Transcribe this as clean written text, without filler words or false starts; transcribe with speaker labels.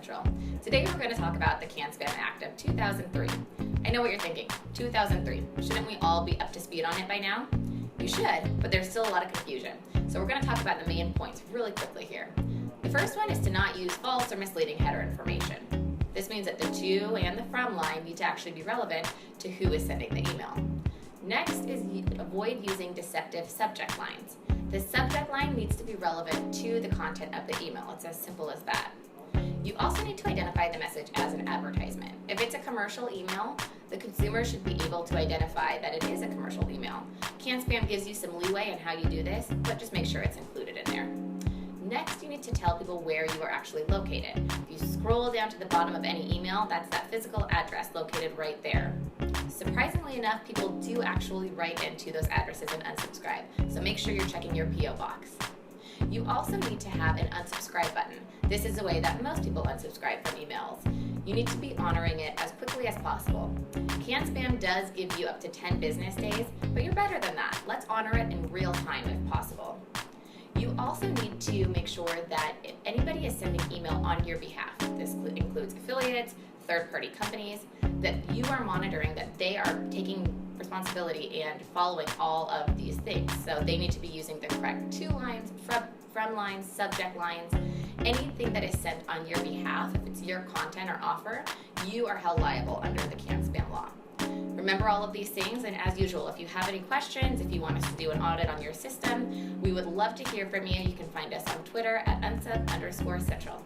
Speaker 1: Central. Today we're going to talk about the CAN-SPAM Act of 2003. I know what you're thinking, 2003. Shouldn't we all be up to speed on it by now? You should, but there's still a lot of confusion. So we're going to talk about the main points really quickly here. The first one is to not use false or misleading header information. This means that the to and the from line need to actually be relevant to who is sending the email. Next is avoid using deceptive subject lines. The subject line needs to be relevant to the content of the email. It's as simple as that. You also need to identify the message as an advertisement. If it's a commercial email, the consumer should be able to identify that it is a commercial email. CAN-SPAM gives you some leeway in how you do this, but just make sure it's included in there. Next, you need to tell people where you are actually located. If you scroll down to the bottom of any email, that's that physical address located right there. Surprisingly enough, people do actually write into those addresses and unsubscribe, so make sure you're checking your P.O. box. You also need to have an unsubscribe button. This is the way that most people unsubscribe from emails. You need to be honoring it as quickly as possible. CAN-SPAM does give you up to 10 business days, but you're better than that. Let's honor it in real time if possible. You also need to make sure that if anybody is sending email on your behalf, this includes affiliates, third-party companies, that you are monitoring that they are taking responsibility and following all of these things. So they need to be using the correct to lines, from lines, subject lines, anything that is sent on your behalf. If it's your content or offer, you are held liable under the CAN-SPAM law. Remember all of these things, and as usual, if you have any questions, if you want us to do an audit on your system, we would love to hear from you. You can find us on Twitter at unsub_central.